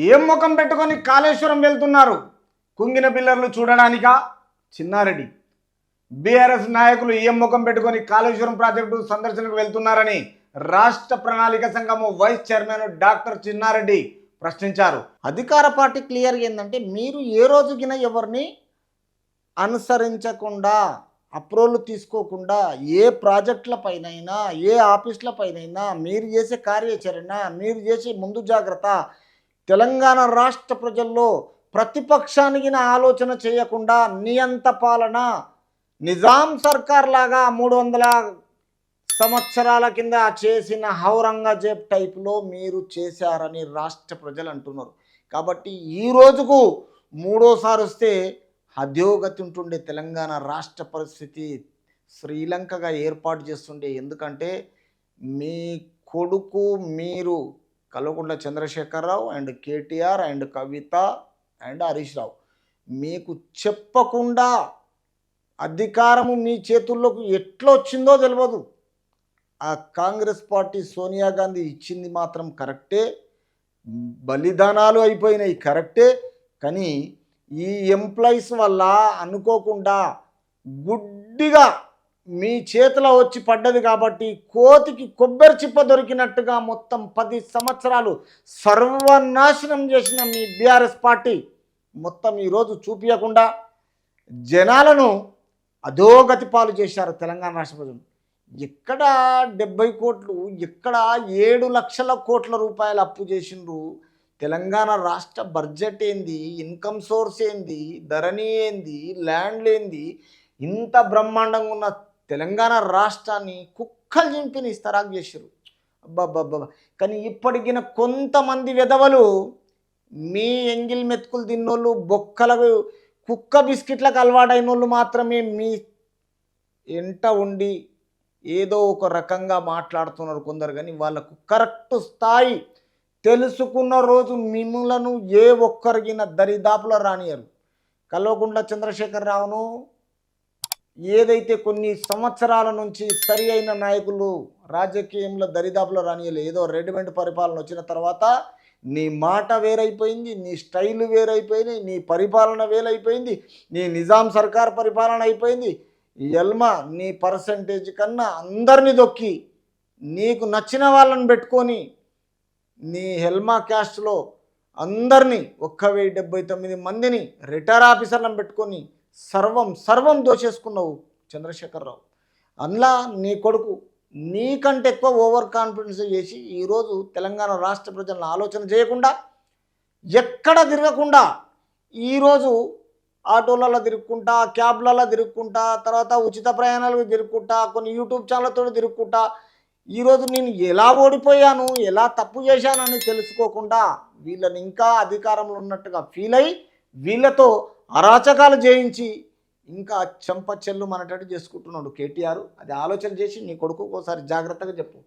ఏం ముఖం పెట్టుకొని కాళేశ్వరం వెళ్తున్నారు? కుంగిన పిల్లర్లు చూడడానికా? చిన్నారెడ్డి బీఆర్ఎస్ నాయకులు ఏం ముఖం పెట్టుకొని కాళేశ్వరం ప్రాజెక్టు సందర్శనకు వెళ్తున్నారని రాష్ట్ర ప్రణాళిక సంఘము వైస్ చైర్మన్ డాక్టర్ చిన్నారెడ్డి ప్రశ్నించారు. అధికార పార్టీ క్లియర్గా ఏంటంటే మీరు ఏ రోజుకినా ఎవరిని అనుసరించకుండా అప్రూవల్ తీసుకోకుండా ఏ ప్రాజెక్టుల పైనైనా ఏ ఆఫీసుల పైనైనా మీరు చేసే కార్యాచరణ మీరు చేసే ముందు జాగ్రత్త తెలంగాణ రాష్ట్ర ప్రజల్లో ప్రతిపక్షానికి ఆలోచన చేయకుండా నియంత పాలన నిజాం సర్కార్ లాగా 300 సంవత్సరాల కింద చేసిన ఔరంగజేబ్ టైప్లో మీరు చేశారని రాష్ట్ర ప్రజలు అంటున్నారు. కాబట్టి ఈ రోజుకు మూడోసారి వస్తే అధోగతి ఉంటుండే తెలంగాణ రాష్ట్ర పరిస్థితి శ్రీలంకగా ఏర్పాటు చేస్తుండే. ఎందుకంటే మీ కొడుకు మీరు Kalvakuntla Chandrashekar Rao and KTR and Kavitha and Harish Rao మీకు చెప్పకుండా అధికారము మీ చేతుల్లోకి ఎట్లా వచ్చిందో తెలియదు. ఆ కాంగ్రెస్ పార్టీ సోనియా గాంధీ ఇచ్చింది మాత్రం కరెక్టే, బలిదానాలు అయిపోయినాయి కరెక్టే. కానీ ఈ ఎంప్లాయీస్ వల్ల అనుకోకుండా గుడ్డిగా మీ చేతిలో వచ్చి పడ్డది కాబట్టి కోతికి కొబ్బరి చిప్ప దొరికినట్టుగా మొత్తం 10 సంవత్సరాలు సర్వనాశనం చేసిన మీ బీఆర్ఎస్ పార్టీ మొత్తం ఈరోజు చూపించకుండా జనాలను అధోగతి పాలు చేశారు తెలంగాణ రాష్ట్ర ప్రజలు. ఎక్కడ 70 కోట్లు, ఎక్కడ 7 లక్షల కోట్ల రూపాయలు అప్పు చేసిండ్రు. తెలంగాణ రాష్ట్ర బడ్జెట్ ఏంది, ఇన్కమ్ సోర్స్ ఏంది, ధరణి ఏంది, ల్యాండ్ ఏంది, ఇంత బ్రహ్మాండంగా ఉన్న తెలంగాణ రాష్ట్రాన్ని కుక్కలు చింపిని ఇస్తరాకు చేసారు. అబ్బాబ్బాబ్బా. కానీ ఇప్పటికిన కొంతమంది విధవలు మీ ఎంగిల్ మెతుకులు తిన్నోళ్ళు, బొక్కలకు కుక్క బిస్కెట్లకు అలవాటైన వాళ్ళు మాత్రమే మీ ఎంట ఉండి ఏదో ఒక రకంగా మాట్లాడుతున్నారు కొందరు. కానీ వాళ్ళకు కరెక్ట్ స్థాయి తెలుసుకున్న రోజు మిమ్మలను ఏ ఒక్కరిగిన దరిదాపులో రానియరు. కల్వకుంట్ల చంద్రశేఖరరావును ఏదైతే కొన్ని సంవత్సరాల నుంచి సరి అయిన నాయకులు రాజకీయంలో దరిదాపులో రానియలేదు. ఏదో రెడీమేడ్ పరిపాలన వచ్చిన తర్వాత నీ మాట వేరైపోయింది, నీ స్టైల్ వేరైపోయింది, నీ పరిపాలన వేరైపోయింది, నీ నిజాం సర్కార్ పరిపాలన అయిపోయింది. ఎల్మా నీ పర్సంటేజ్ కన్నా అందరినీ దొక్కి నీకు నచ్చిన వాళ్ళని పెట్టుకొని నీ హెల్మా క్యాస్ట్లో అందరినీ 1079 మందిని రిటైర్ ఆఫీసర్లను పెట్టుకొని సర్వం దోచేసుకున్నావు చంద్రశేఖరరావు. అందులో నీ కొడుకు నీకంటే ఎక్కువ ఓవర్ కాన్ఫిడెన్స్ చేసి ఈరోజు తెలంగాణ రాష్ట్ర ప్రజలను ఆలోచన చేయకుండా ఎక్కడ తిరగకుండా ఈరోజు ఆటోలలో తిరుక్కుంటా, క్యాబ్లలో తిరుక్కుంటా, తర్వాత ఉచిత ప్రయాణాలకు తిరుక్కుంటా, కొన్ని యూట్యూబ్ ఛానళ్ళతో తిరుక్కుంటా ఈరోజు నేను ఎలా ఓడిపోయాను, ఎలా తప్పు చేశానని తెలుసుకోకుండా వీళ్ళని ఇంకా అధికారంలో ఉన్నట్టుగా ఫీల్ అయ్యి వీళ్ళతో అరాచకాలు చేయించి ఇంకా చెంపచెల్లు మనటట్టు చేసుకుంటున్నాడు కేటీఆర్. అది ఆలోచన చేసి నీ కొడుకు ఒకసారి జాగ్రత్తగా చెప్పు.